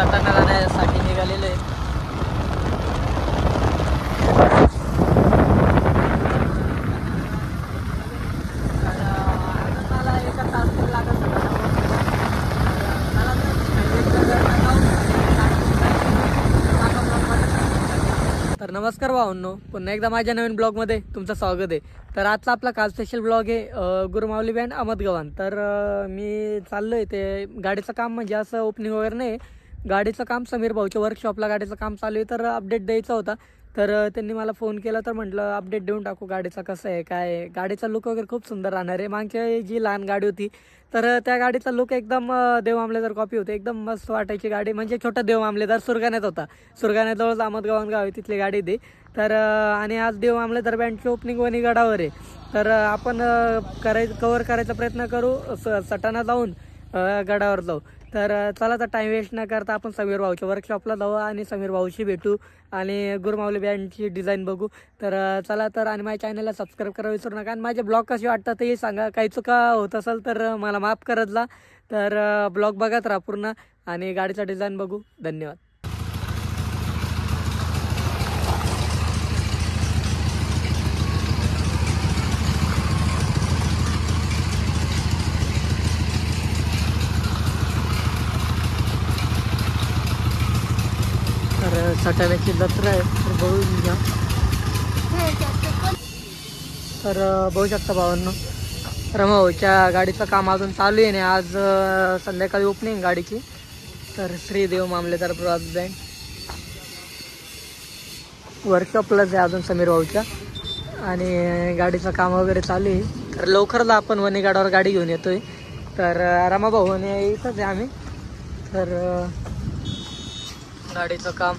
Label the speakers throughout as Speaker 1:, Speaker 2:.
Speaker 1: सटाणा जाण्यासाठी निघालेलो आहे. तर नमस्कार भावांनो, पुन्हा एकदा माझ्या नवीन ब्लॉगमध्ये तुमचं स्वागत आहे. तर आजचा आपला काल स्पेशल ब्लॉग आहे गुरुमाऊली बँड अहमदगव्हाण. तर मी चाललो आहे ते गाडीचं काम, म्हणजे असं ओपनिंग वगैरे नाही, गाडीचं काम समीर भाऊच्या वर्कशॉपला गाडीचं काम चालू आहे. तर अपडेट द्यायचा होता. तर त्यांनी मला फोन केला, तर म्हटलं अपडेट देऊन टाकू गाडीचा कसं आहे काय आहे. गाडीचा लुक वगैरे खूप सुंदर राहणार आहे. मागची जी लहान गाडी होती तर त्या गाडीचा लुक एकदम देव मामलेदार कॉपी होते, एकदम मस्त वाटायची गाडी. म्हणजे छोटा देव मामलेदार सुरगाण्यात होता, सुरगाण्याजवळच अहमदगव्हाण गाव आहे, तिथली गाडी ती. तर आणि आज देव मामलेदार बँडची ओपनिंग वणीगडावर आहे. तर आपण कव्हर करायचा प्रयत्न करू, सटाणा जाऊन गडावर जाऊ. तर चला, तर टाइम वेस्ट न करता आपण समीर भाऊच्या वर्कशॉपला जाऊ आणि समीर भाऊशी भेटू आणि गुरुमाऊली बँडची डिझाईन बघू. तर चला, तर आणि माझ्या चॅनलला सबस्क्राईब करायला विसरू नका. आणि माझे ब्लॉग कसे वाटतात तेही सांगा. काही चुका होत असेल तर मला माफ करत जा. तर ब्लॉग बघत राहा पूर्ण आणि गाडीचा डिझाईन बघू. धन्यवाद. तर सटाण्याची जत्रा आहे, तर बघून घ्या. तर बघू शकता भावांनो, रमाभाऊच्या गाडीचं काम अजून चालू आहे. आज संध्याकाळी ओपनिंग गाडीची. तर श्री देव मामलेदार बँड वर्कशॉपलाच आहे अजून समीर भाऊच्या, आणि गाडीचं काम वगैरे चालू आहे. तर लवकरच आपण वणीगडावर गाडी घेऊन येतोय. तर रमाभाऊ इथंच आहे आम्ही. तर गाडीचं काम,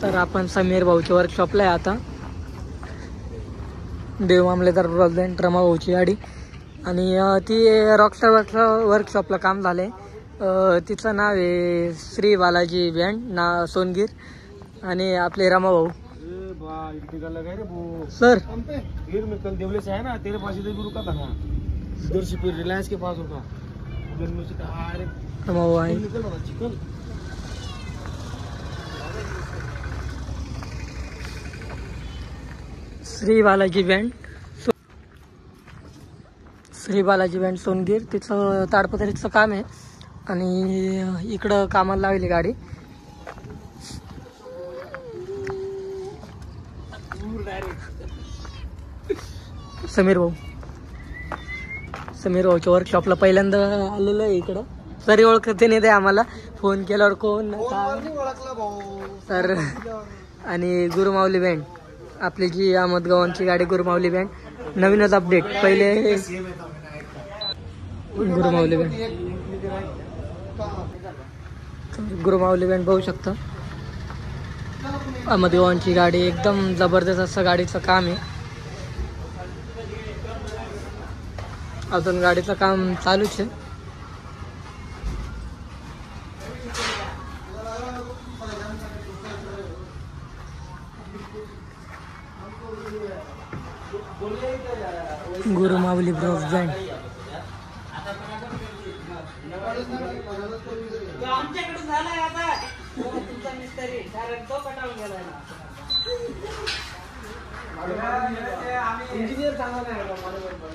Speaker 1: तर आपण समीर भाऊच्या वर्कशॉपला आहे आता. देव मामलेदार बँड रमाभाऊची गाडी, आणि ती रॉकस्टार वर्कशॉपला काम झालंय. तिचं नाव आहे श्री बालाजी बँड ना सोनगीर, आणि आपले रमाभाऊ. सर
Speaker 2: कल देवले से है ना, तेरे पास इधर गुरु का था ना, इधर से फिर रिलायंस के पास होगा
Speaker 1: रमाभाऊ आहे.
Speaker 2: चिकन
Speaker 1: श्री बालाजी बँड सोनगीर, तिचं ताडपत्रीचं काम आहे. आणि इकडं कामाला लावली गाडी. समीर भाऊच्या वर्कशॉपला पहिल्यांदा आलेलं आहे इकडं. तरी ओळखते नाही ते आम्हाला, फोन केल्यावर कोण तर. आणि गुरुमाऊली बँड, आपली जी अहमदगव्हाणची गाडी गुरुमाऊली बँड, नवीनच अपडेट. पहिले गुरुमाऊली बँड बघू शकता. अहमदगव्हाणची गाडी एकदम जबरदस्त असं गाडीचं काम आहे. अजून गाडीचं काम चालूच आहे. गुरुमाऊली बँड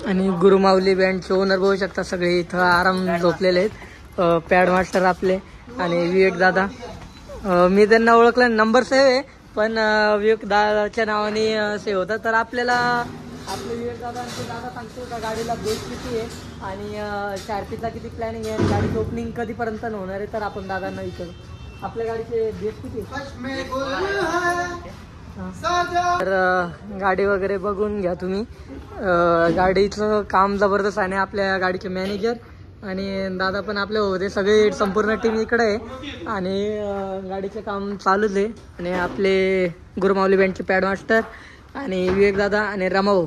Speaker 1: आणि गुरुमाऊली बँडचे ओनर बघू शकता. सगळे इथं आराम झोपलेले आहेत. पॅड मास्टर आपले आणि विवेक दादा. मी त्यांना ओळखलं, नंबर सेव्ह आहे, पण विवेक दादाच्या नावाने सेव्ह होता. तर आपल्याला आपले विवेक दादांचे दादा सांगतो का गाडीला बेस किती आहे आणि शार्पीचा किती प्लॅनिंग आहे, गाडीची ओपनिंग कधीपर्यंत होणार आहे. तर आपण दादांना विचारू आपल्या गाडीचे बेस किती. तर गाडी वगैरे बघून घ्या तुम्ही. गाडीचं काम जबरदस्त आहे. आपल्या गाडीचे मॅनेजर आणि दादा पण आपले होते, सगळे संपूर्ण टीम इकडे आहे आणि गाडीचे काम चालूच आहे. आणि आपले गुरुमाऊली बँडचे पॅड मास्टर आणि विवेक दादा आणि रमाभाऊ.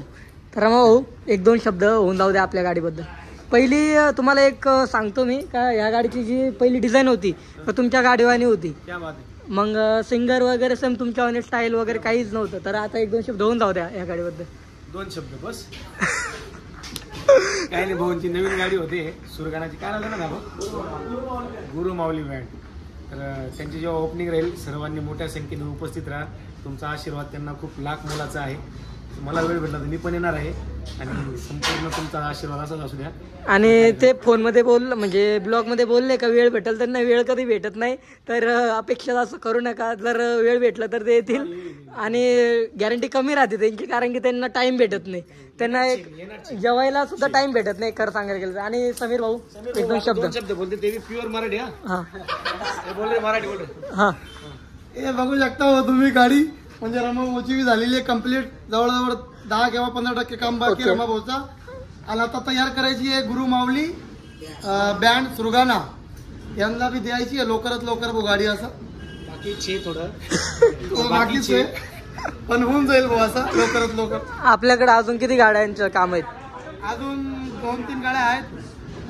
Speaker 1: तर रमाभाऊ, एक दोन शब्द होऊन जाऊ द्या आपल्या गाडीबद्दल. पहिली तुम्हाला एक सांगतो मी का, या गाडीची जी पहिली डिझाईन होती तर तुमच्या गाडीवानी होती. मग सिंगर वगैरे सेम तुमच्या स्टाईल वगैरे काहीच नव्हतं. तर आता एक दोन शब्द होऊन जाऊ द्या या गाडीबद्दल.
Speaker 2: दोन शब्द बस. काही नाही, भाऊंची नवीन गाडी होते सुरगाणाची. काय नाव ना गुरुमाऊली बँड. तर त्यांची जेव्हा ओपनिंग राहील सर्वांनी मोठ्या संख्येने उपस्थित राहा. तुमचा आशीर्वाद त्यांना खूप लाख मोलाचा आहे. मला वेळ भेटला तर मी पण येणार आहे आणि संपूर्ण तुमचा आशीर्वाद असाच असू द्या.
Speaker 1: आणि ते फोनमध्ये बोललं म्हणजे ब्लॉगमध्ये बोलले का वेळ भेटेल त्यांना वेळ कधी भेटत नाही, तर अपेक्षा असं करू नका. जर वेळ भेटला तर ते येतील आणि गॅरंटी कमी राहते त्यांची, कारण की त्यांना टाइम भेटत नाही. त्यांना एक जेवायला सुद्धा टाइम भेटत नाही खरं सांगायला गेलं. आणि समीर भाऊ एक दोन शब्द
Speaker 2: बोलते ते प्युअर मराठी.
Speaker 1: हा
Speaker 2: बोल रे मराठी बोल.
Speaker 1: हा
Speaker 3: हे बघू शकता हो तुम्ही गाडी म्हणजे रमाभाऊची झालेली आहे कम्प्लीट. जवळजवळ 10 किंवा 15% काम बाकी
Speaker 1: Okay.
Speaker 3: रमाभाऊचा. आणि आता तयार करायची आहे गुरु माऊली बँड सुरगाणा यांना बी द्यायची आहे लवकरात लवकर भाऊ गाडी. असं
Speaker 2: बाकी थोडं
Speaker 3: बाकीच आहे पण होऊन जाईल भाऊ असं लवकरात लवकर.
Speaker 1: आपल्याकडे अजून किती गाड्यांचं काम आहेत?
Speaker 3: अजून 2-3 गाड्या आहेत.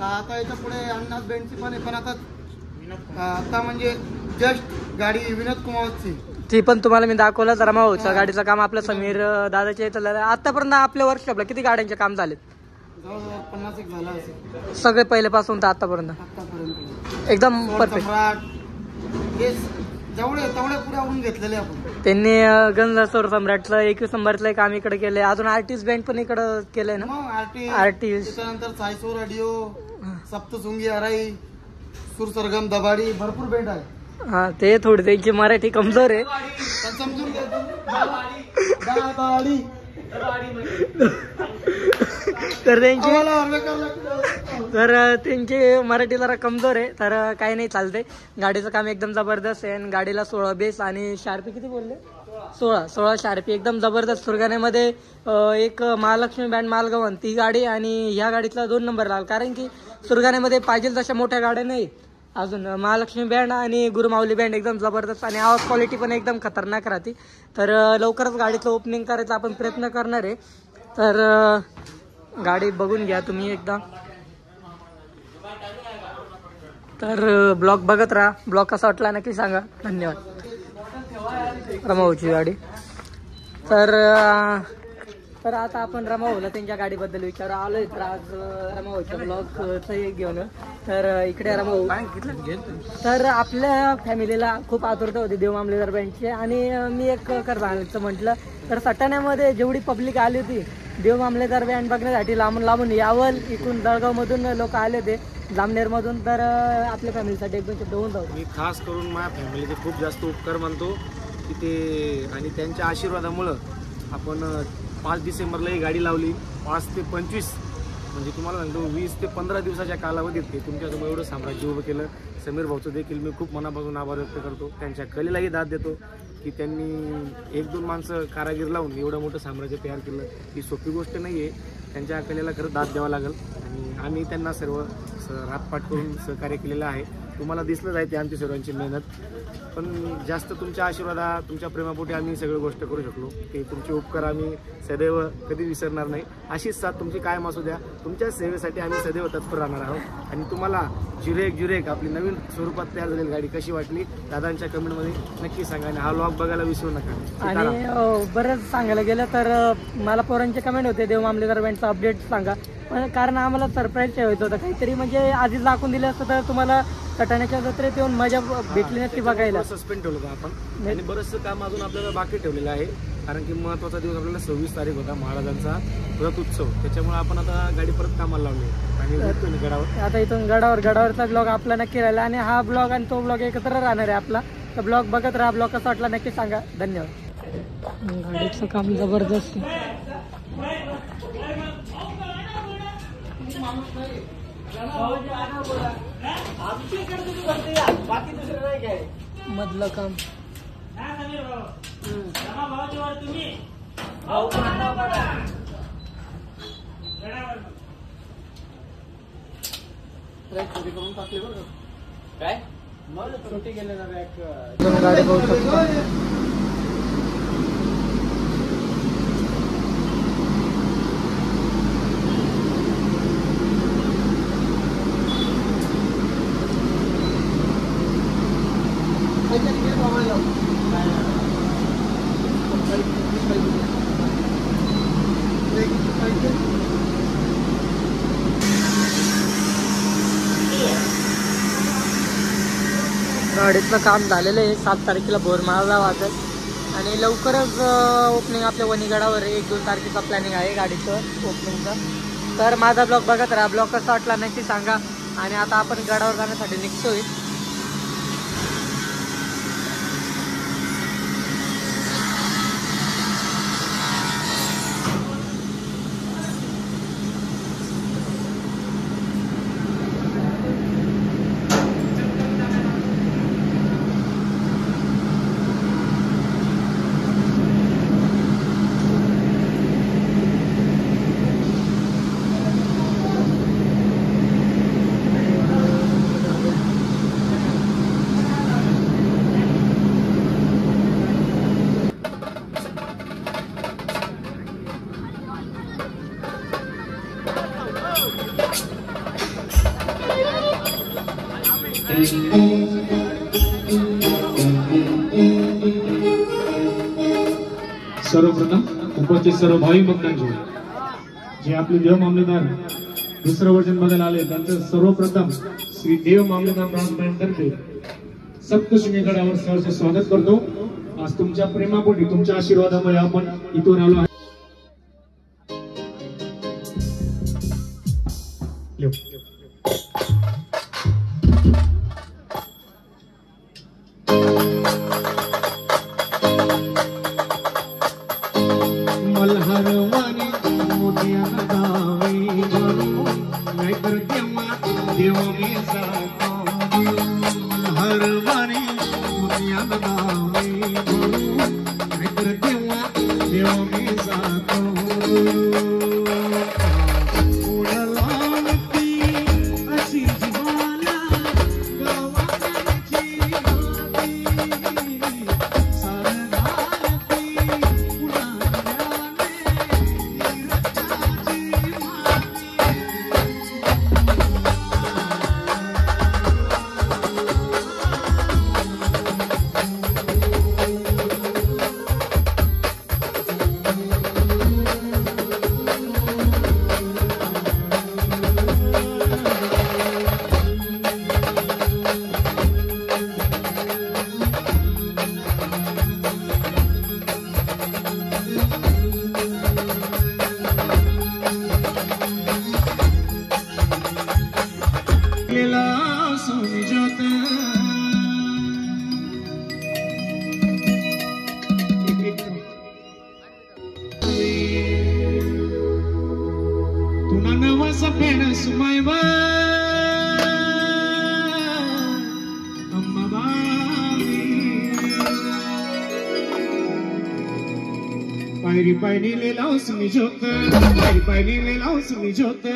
Speaker 3: आता याच्या पुढे अन्नाथ बँडची पण आहे, पण आता म्हणजे जस्ट गाडी विनोद कुमारची
Speaker 1: ती पण तुम्हाला मी दाखवलं जरा भाऊचं गाडीचं काम. आपलं समीर दादाच्या इथं आतापर्यंत आपल्या वर्कशॉपला किती गाड्यांचे काम झाले?
Speaker 3: जवळजवळ 50 एक झाला असेल
Speaker 1: सगळे पहिल्यापासून तर आतापर्यंत
Speaker 3: आतापर्यंत.
Speaker 1: एकदम परफेक्ट.
Speaker 3: हे जेवढे तेवढे पुढे आवडून घेतलेले आपण.
Speaker 1: त्यांनी गंज सौर सम्राटचं 21 नंबरचं काम इकडे केलंय. अजून आर्टिस्ट बँड पण इकडे केलंय ना.
Speaker 3: मग
Speaker 1: आर्टिस्ट
Speaker 3: त्याच्यानंतर सायसो रेडिओ, सप्तशृंगी आराई, सुर सरगम दबाडी भरपूर बँड आहे.
Speaker 1: हा ते थोडी त्यांची मराठी कमजोर आहे.
Speaker 3: पण समजून घ्या दबाडी.
Speaker 1: तर त्यांची
Speaker 3: आम्हाला अर्ज करावं लागतं.
Speaker 1: तर त्यांची मराठी जरा कमजोर आहे, तर काही नाही चालते. गाडीचं काम एकदम जबरदस्त आहे आणि गाडीला 16 बेस आणि शार्पी किती बोलले? 16 शार्पी एकदम जबरदस्त. सुरगाण्यामध्ये एक महालक्ष्मी बँड मालगावन ती गाडी आणि ह्या गाडीतला 2 नंबर लागला, कारण की सुरगाण्यामध्ये पाहिजे तशा मोठ्या गाड्या नाही. अजून महालक्ष्मी बँड आणि गुरुमाऊली बँड एकदम जबरदस्त आणि आवाज क्वालिटी पण एकदम खतरनाक राहते. तर लवकरच गाडीचं ओपनिंग करायचा आपण प्रयत्न करणार आहे. तर गाडी बघून घ्या तुम्ही एकदा. तर ब्लॉग बघत राहा. ब्लॉग कसा वाटला नक्की सांगा. धन्यवाद. रमाभाऊची गाडी. तर आता आपण रमाभाऊला त्यांच्या गाडीबद्दल विचारू आलोय. तर आज रमाभाऊच्या ब्लॉगचं घेऊन तर इकडे रमाभाऊ. तर आपल्या फॅमिलीला खूप आतुरता होती देव मामलेदार बँडची आणि मी एक सांगायचं म्हटलं तर सटाण्यामध्ये जेवढी पब्लिक आली होती देव मामलेदार बँड बघण्यासाठी लांबून लांबून यावल. इकडून जळगावमधून लोक आले होते, जामनेरमधून. तर आपल्या फॅमिलीसाठी एक 2 शब्द होऊन जाऊ.
Speaker 2: मी खास करून माझ्या फॅमिलीचे खूप जास्त उपकार मानतो की ते आणि त्यांच्या आशीर्वादामुळं आपण 5 डिसेंबरला ही गाडी लावली. 5 ते 25 म्हणजे तुम्हाला सांगतो 20 ते 15 दिवसाच्या कालावधीत ते तुमच्यासमोर एवढं साम्राज्य उभं केलं. समीर भाऊचं देखील मी खूप मनापासून आभार व्यक्त करतो. त्यांच्या कलेलाही दाद देतो की त्यांनी 1-2 माणसं कारागीर लावून एवढं मोठं साम्राज्य तयार केलं. ही सोपी गोष्ट नाही आहे. त्यांच्या कलेला खरं दाद द्यावा लागेल आणि आम्ही त्यांना सर्व हातपाठ करून सहकार्य केलेलं आहे. तुम्हाला दिसलंच आहे ते आमची सर्वांची मेहनत. पण जास्त तुमच्या आशीर्वादात तुमच्या प्रेमापोटी आम्ही सगळी गोष्ट करू शकलो. ते तुमचे उपकार आम्ही सदैव कधी विसरणार नाही. अशीच साथ तुमची कायम असू द्या. तुमच्या सेवेसाठी आम्ही सदैव तत्पर राहणार आहोत. आणि तुम्हाला जुरेक आपली नवीन स्वरूपात तयार झालेली गाडी कशी वाटली दादांच्या कमेंटमध्ये नक्की सांगा आणि हा व्लॉग बघायला विसरू नका.
Speaker 1: आणि बरंच सांगायला गेलं तर मला पोरांचे कमेंट होते देव मामलेदार बँडचा अपडेट सांगा, पण कारण आम्हाला सरप्राईज ठेवायचं होतं काहीतरी. म्हणजे आधीच दाखवून दिलं असतं तर तुम्हाला सटाण्याच्या जत्रेत येऊन मजा भेटली नसती बघायला.
Speaker 2: सस्पेंड ठेवलं होतं आपण आणि बरंचसं काम अजून आपल्याला बाकी ठेवलेलं आहे. कारण की महत्त्वाचा दिवस आपल्याला 26 तारीख होता महाराजांचा रथ उत्सव. त्याच्यामुळे आपण आता गाडी परत कामाला लावली आणि गडावर.
Speaker 1: आता इथून गडावरचा ब्लॉग आपला नक्की राहिला आणि हा ब्लॉग आणि तो ब्लॉग एकत्र राहणार आहे आपला. तर ब्लॉग बघत राहा. ब्लॉग कसा वाटला नक्की सांगा. धन्यवाद. गाडीचं काम जबरदस्त. मधलं काम
Speaker 2: काय
Speaker 3: छोटी गेले ना
Speaker 1: गाडी बघू शकतो. गाडीचं काम झालेलं आहे. 7 तारखेला बोरमाळा वाजल आणि लवकरच ओपनिंग आपल्या वणीगडावर 1-2 तारखेचा प्लॅनिंग आहे गाडीचं ओपनिंगचं. तर माझा ब्लॉग बघत राहा. ब्लॉग कसा वाटला नक्की सांगा. आणि आता आपण गडावर जाण्यासाठी निघतोय.
Speaker 4: सर्वप्रथम उपस्थित सर्व भाविक भक्तांचे जे आपले देव मामलेदार दुसरं वर्जन बघायला आले त्यांचं सर्वप्रथम श्री देव मामलेदार ब्राह्मण तर्फे सप्तशृंगी गडावर सहर्ष स्वागत करतो. आज तुमच्या प्रेमापोटी तुमच्या आशीर्वादामुळे आपण इथून आलो आहे. मल्हारवाणी मोठ्या गावी नाहीतर देव मी जातो. मल्हारवाणी मोठ्या गावी नाहीतर देव मी जातो. पायरी पायरी ले लाओ सुनी जोत, पायरी पायरी ले लाओ सुनी जोत,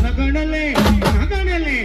Speaker 4: नगणले नगणले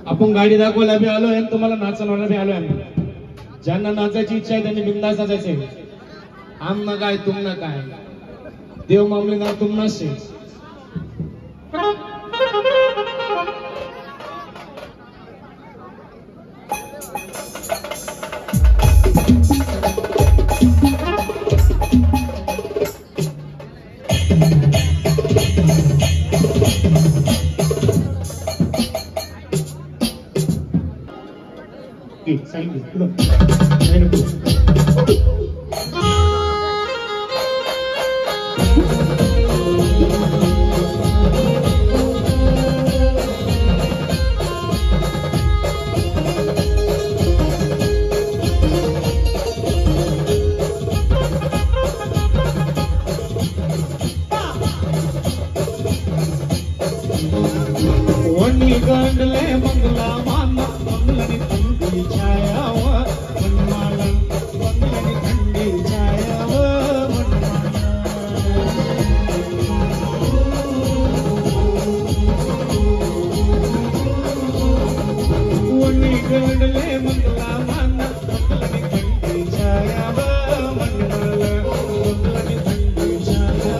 Speaker 4: आपण गाडी दाखवायला बी आलोय आणि तुम्हाला नाचवणारा बी आलोय आम्ही. ज्यांना नाचायची इच्छा आहे त्यांनी बिंदास नाचायचे. आमना काय तुमना काय, देव मामले ना तुमना शे. सांगितलं गंडले मंगला माना मंगलनी थंडी छायाव मनमाला मंगलनी थंडी छायाव वनी गंडले मंगला माना मंगलनी थंडी छायाव मनमाला मंगलनी थंडी छायाव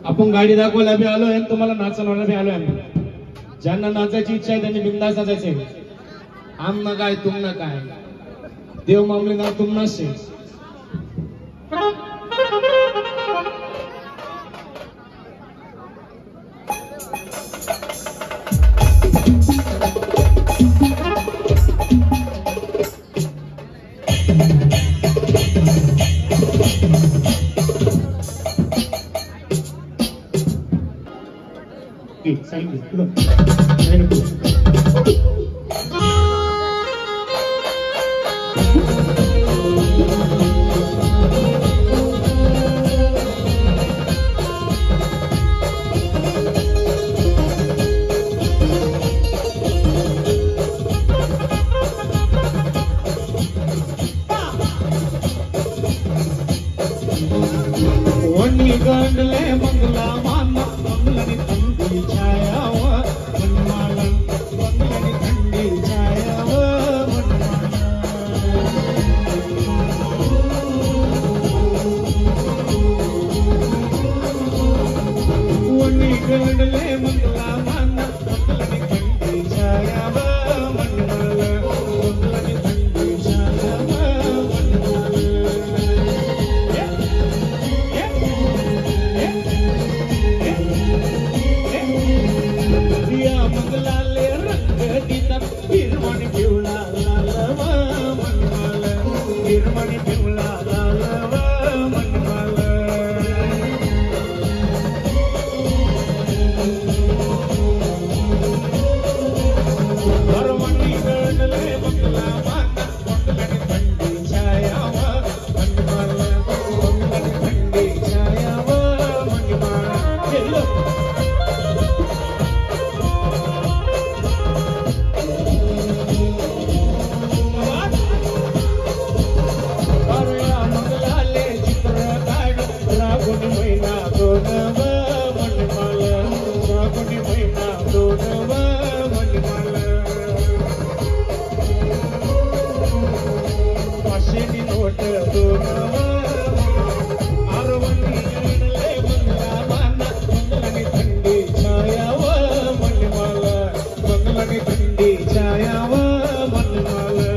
Speaker 4: आपण गाडी दाखवायला बी आलोय आणि तुम्हाला नाचवणारा बी आलोय आम्ही. ज्यांना नाचायची इच्छा आहे त्यांनी बिंदास नाचायचे. आमना काय तुमना काय, देव मामले ना तुमना शे. सांगितलं वनी गंडले मंगला माना मंगलनी थंडी छायाव मनमाला मंगलनी थंडी छायाव वनी गंडले मंगला माना मंगलनी थंडी छायाव मनमाला मंगलनी थंडी छायाव मंगलाले रंग दिता हिरवणी पिवळा लालव मनमाला हिरवणी पिवळा लालव मनमाला हरवणी गणले मंगला माता मंगलनी थंडी छायाव मनमाला मंगलनी थंडी छायाव मनमाला. मंगलाले चित्र काढ रागुनी महिना दोनव मनमाला रागुनी महिना दोनव मनमाला. पाचशेनी नोट दोनव आरवणी गणले मंगला माना मंगलनी थंडी छायाव मनमाला मंगलनी थंडी छायाव मनमाला.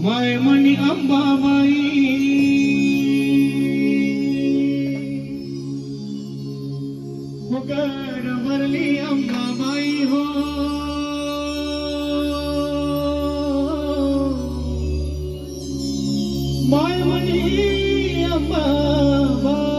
Speaker 4: मायमणी अंबाबाई मुगड वरली अंबाबाई हो मायमणी अंबाबाई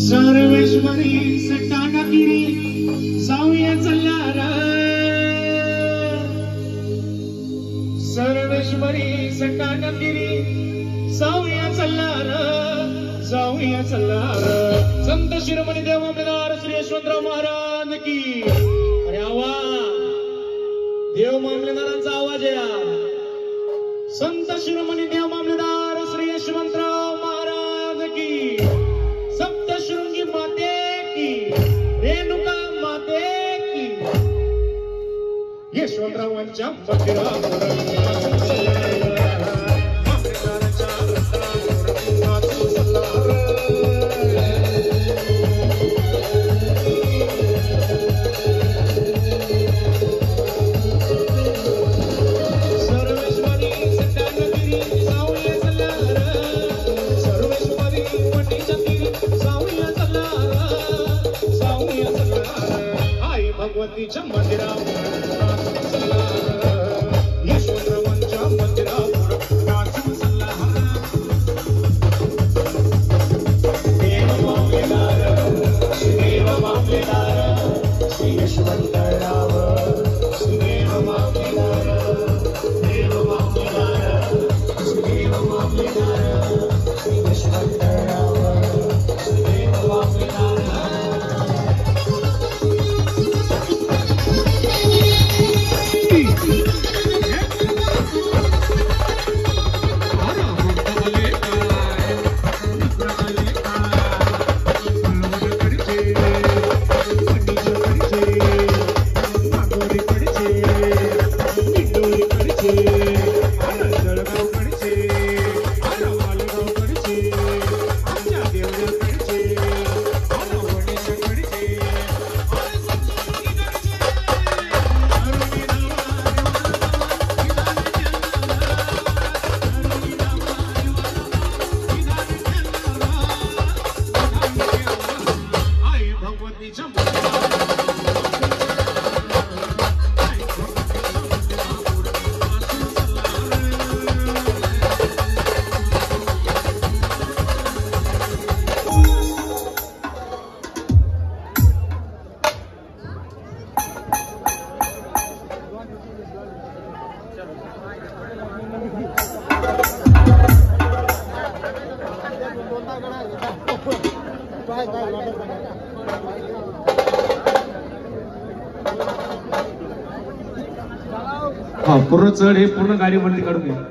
Speaker 4: सर्वेश्वरी सटाणागिरी जाऊया चला र सर्वेश्वरी सटाणागिरी जाऊया चला र जाऊया चला र संत शिरोमणी देव मामलेदार श्री यशवंतराव महाराज की अरे आवाज देव मामलेदारांचा आवाज या संत शिरोमणी देव मामलेदार श्री यशवंतराव महाराज की सप्तशृंगी माते की रेणुका माते की यशवंतरावांच्या भगवतीच्या मंदिरावर यशवंतरावांच्या मंदिरावर नाचून चालला देव मामलेदार देव मामलेदार श्री यशवंतराव देव मामलेदार देव मामलेदार देव मामलेदार श्री यशवंतराव देव मामलेदार हा पूर्ण चढ हे पूर्ण गाडीवरती काढून घ्या.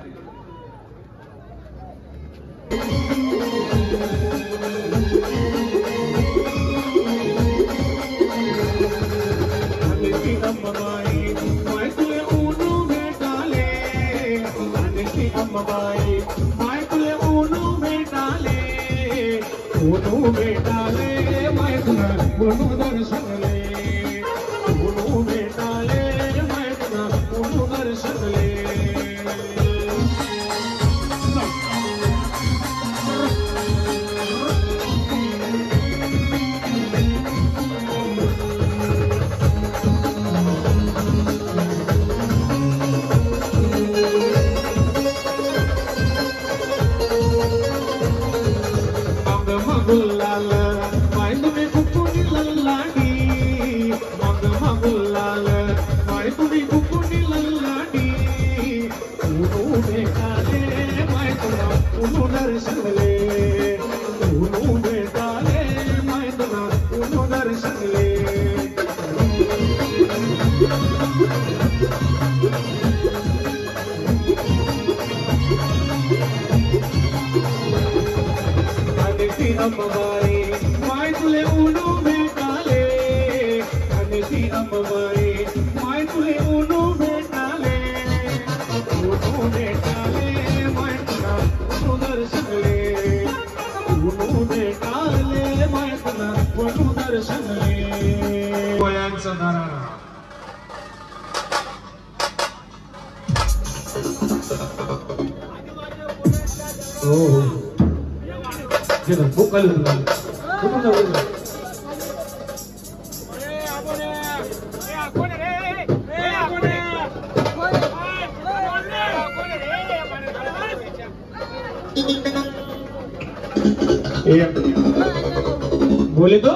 Speaker 4: बोले तो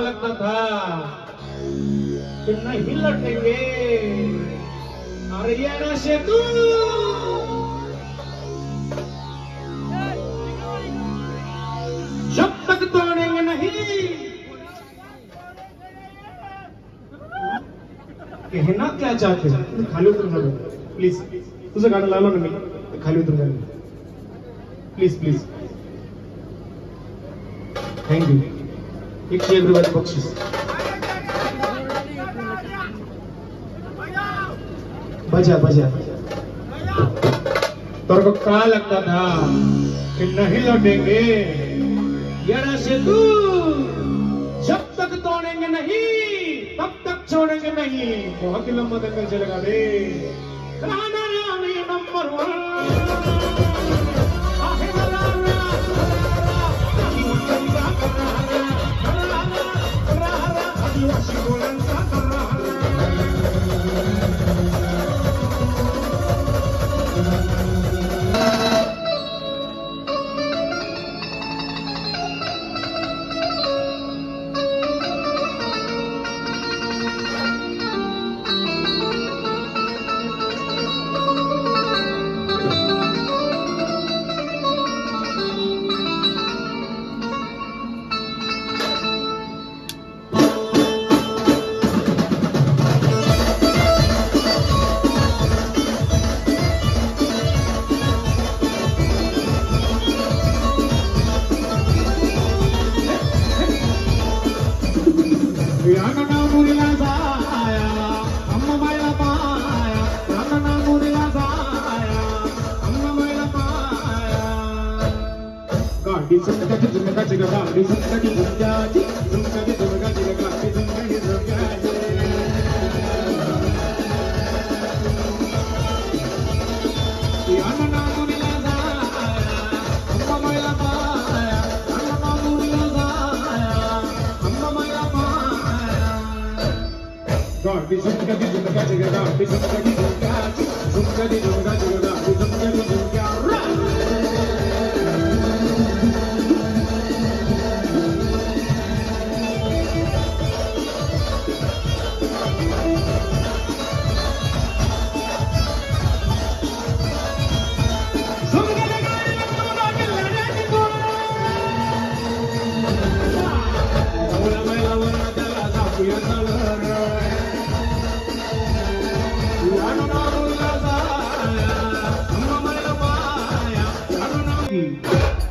Speaker 4: लगता था कि नहीं लौटेंगे, हरियाणा से तू जब तक तोड़ेंगे नहीं। कहना क्या चाहते हो? खाली उतर जाओ प्लीज. तुझं गाणं लावलं ना मी, खाली उतर जा प्लीज प्लीज. थँक्यू. 101 रुपयाचं बक्षीस. बजा बजा. तेरे को क्या लगता था कि नहीं लौटेंगे, यारा से तू जब तक तोड़ेंगे नहीं तब तक छोड़ेंगे नहीं. बहुत ही लंबा दंगल चलेगा रे. राणा रानी नंबर 1.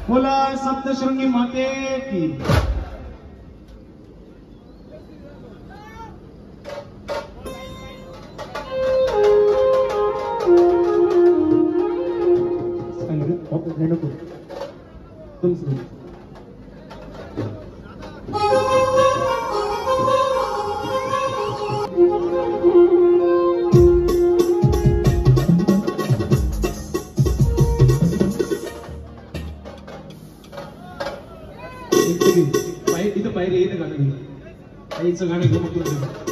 Speaker 4: बोला सप्तशृंगी माते की इथं बाहेर येतं गाणं घेऊन आईचं गाणं घेऊन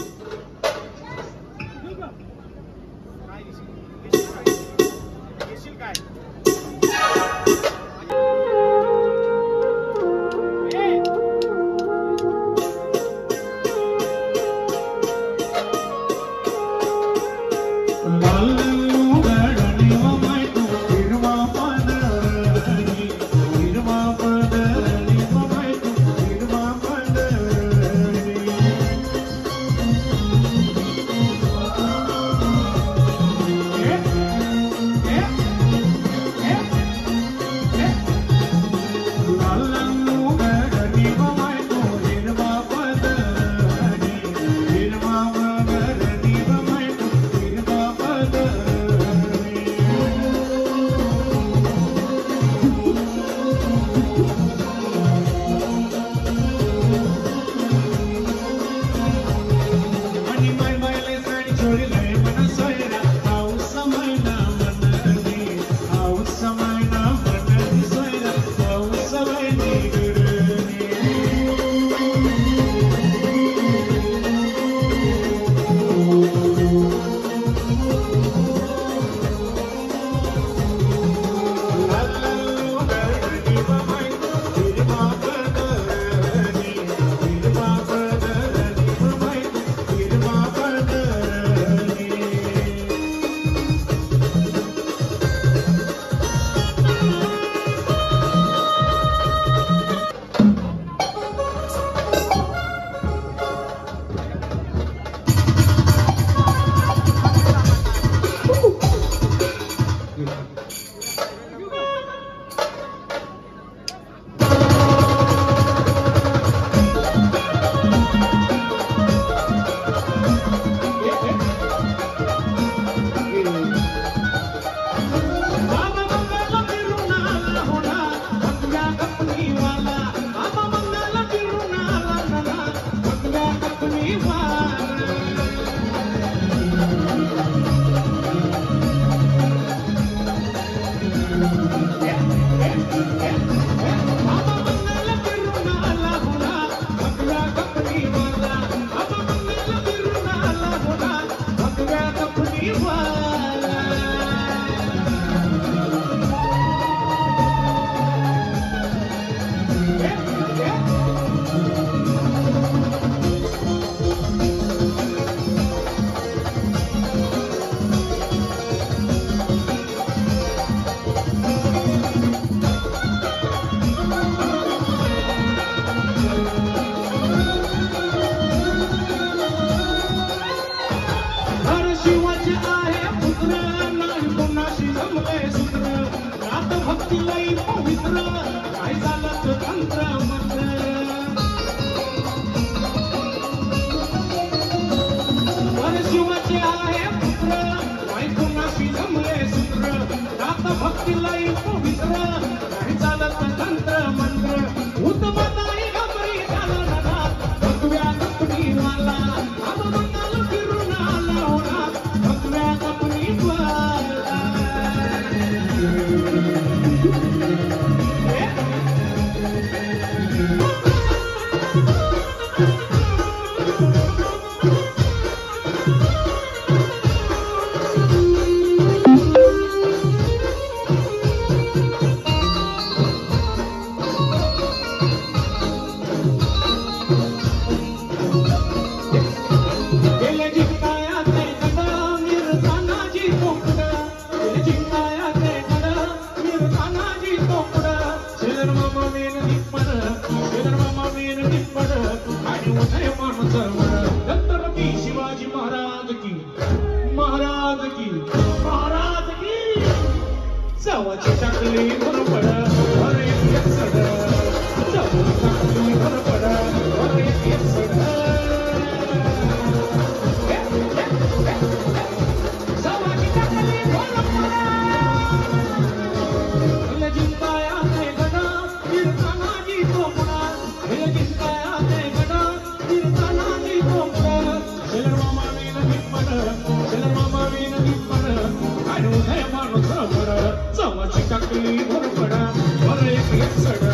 Speaker 4: एक सड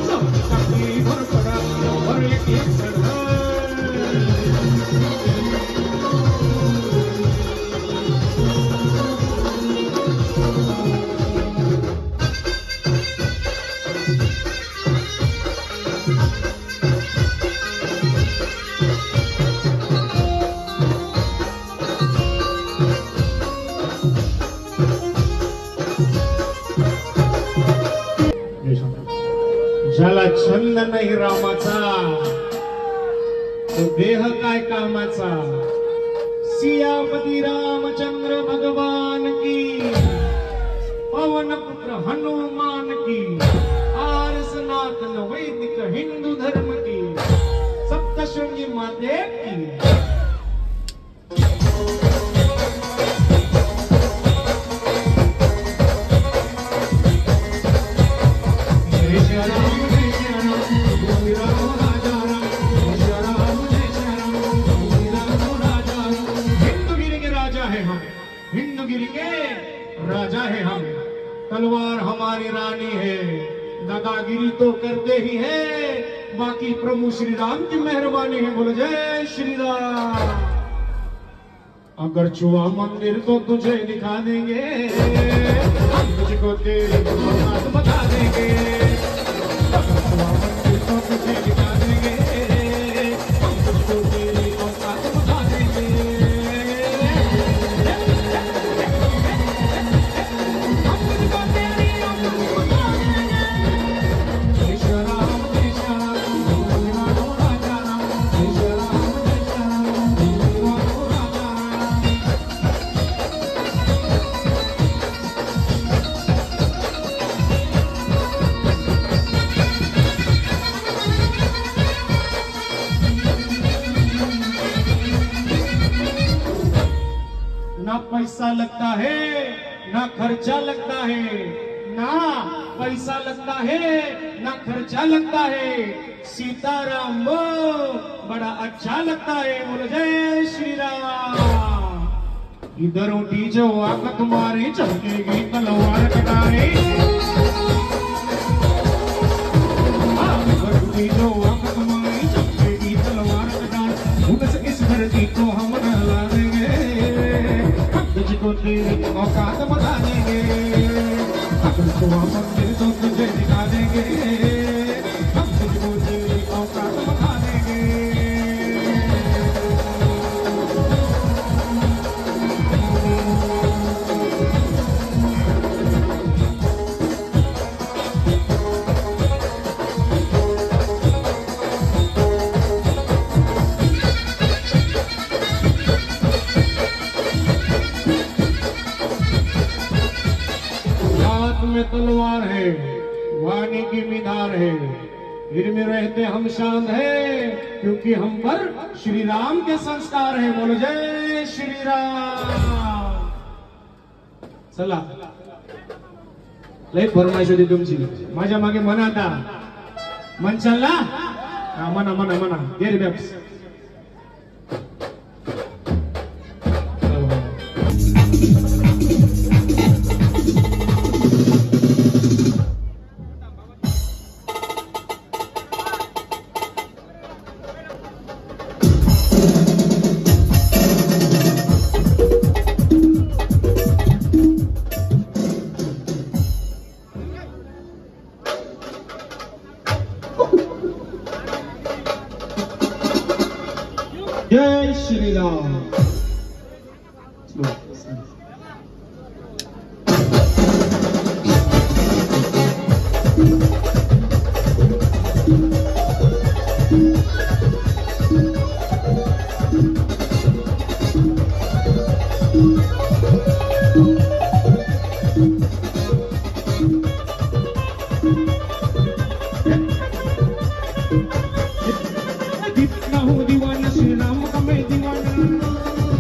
Speaker 4: जाऊन टाकली भरपडा वर एक सड ज्याला छंद नाही रामाचा तो देह काय कामाचा सियापती रामचंद्र भगवान की पवन पुत्र हनुमान की आर सनातन वैदिक हिंदू धर्म की सप्तशृंगी माते की हिंदुगिरी के राजा है हम तलवार हमारी रानी है दादागिरी तो करते ही है बाकी प्रभु श्री राम की मेहरबानी है बोलो जय श्री राम अगर छुआ मंदिर तो तुझे दिखा देंगे हम तुझको तेरे औकात बता देंगे अगर छुआ मंदिर तो तुझे दिखा देंगे हम तुझको तेरी औकात बता देंगे ना पैसा लगता है ना खर्चा लगता है ना पैसा लगता है ना खर्चा लगता है सीताराम वो बड़ा अच्छा लगता है बोलो जय श्री राम इधर उठी जो आंख तुम्हारी चमकेगी तलवार कटारे इधर उठी जो आंख तुम्हारी चमकेगी तलवार कटारे उनसे इस धरती को हम नहला देंगे तुझको तेरी औकात बता देंगे अगर छुआ मंदिर तो तुझे दिखा देंगे हम तुझको तेरी औकात बता देंगे में तलवार है वाणी की मिधार है फिर में रहते हम शांत है क्योंकि हम पर श्री राम के संस्कार है बोलो जय श्री राम चला लय फरमाईश होती तुमची माझ्या मागे म्हणा आता म्हणशाल ना म्हणा म्हणा म्हणा देर बॅप्स जय श्री राम कितना हूँ दीवाना श्री राम का मैं दीवाना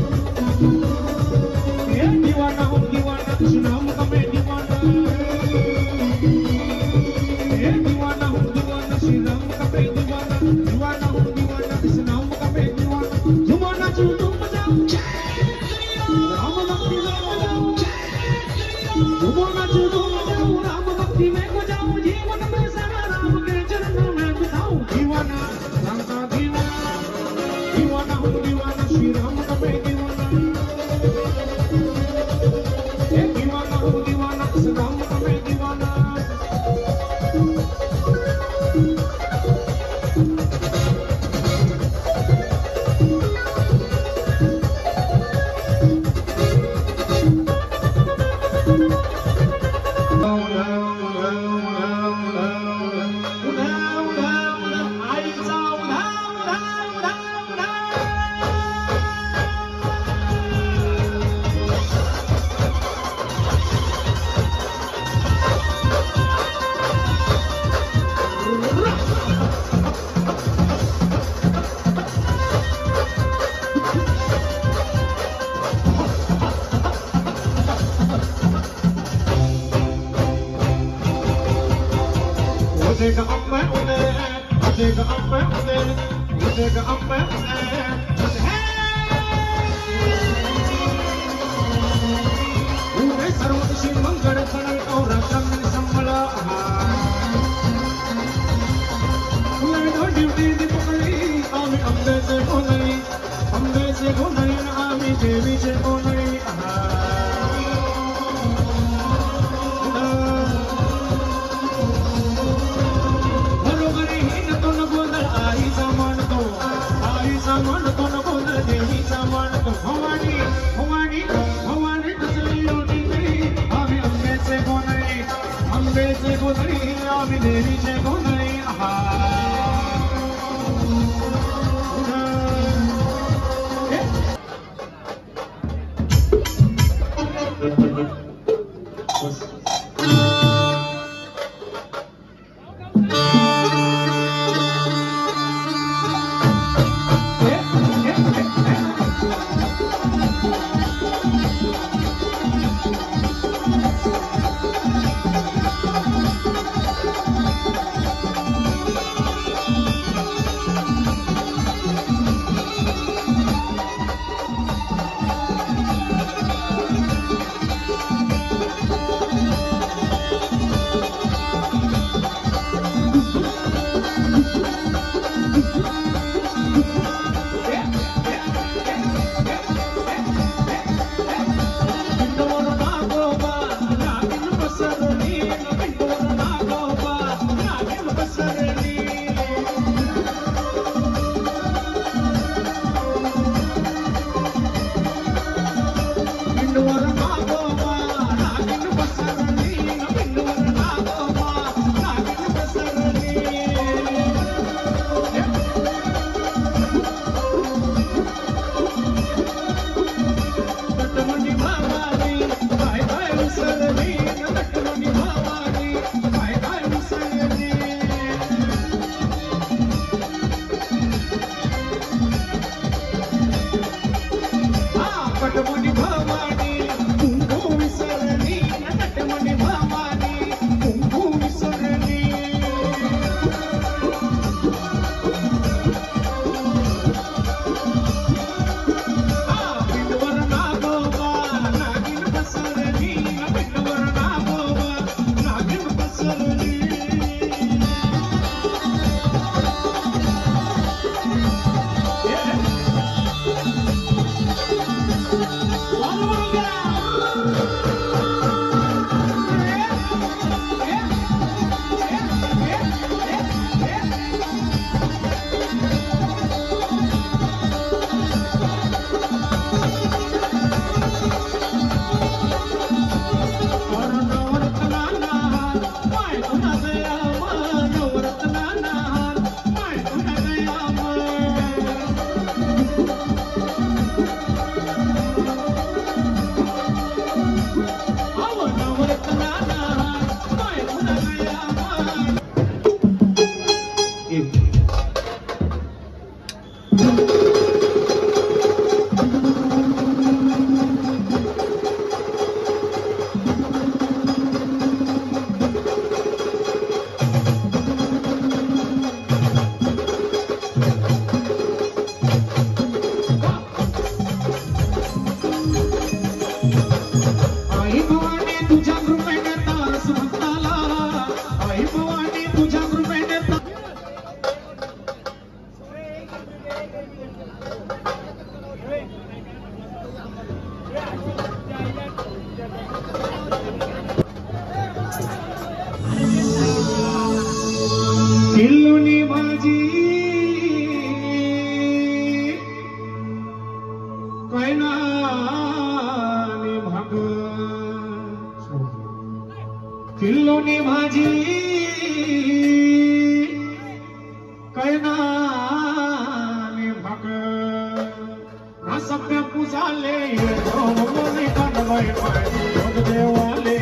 Speaker 4: किल्लोनी भाजी कैनानी भाग ना सगळ्या पुजाले मोनी कानबाई माय योग देवाले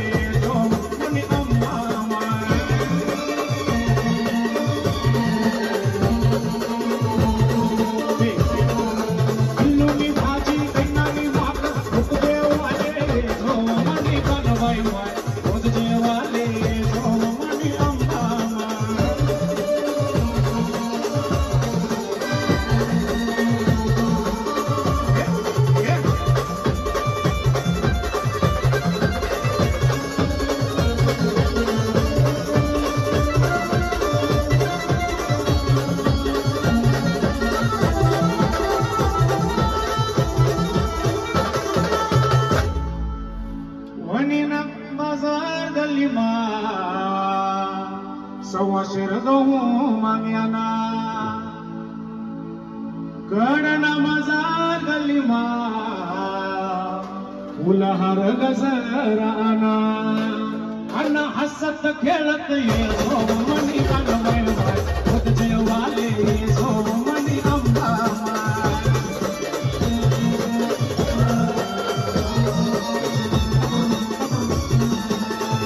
Speaker 4: मोनी अम्मा माय कडना माझा गलिमा फुलहार गजराना अण्णा हसत खेळत ये सोमनी अंगमय होत जेवाले सोमनी अंबा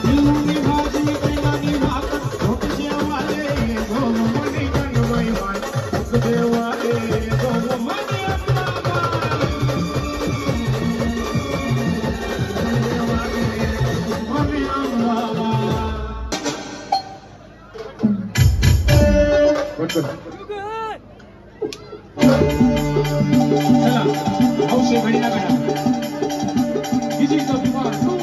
Speaker 4: दिलनी भाजी पिलानी भाकर होत जेवाले सोमनी अंगमय होत जेवाले सोमनी अंबा सोमनी अंबा चला औषध घडीला काढा This is the part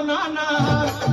Speaker 3: ナナ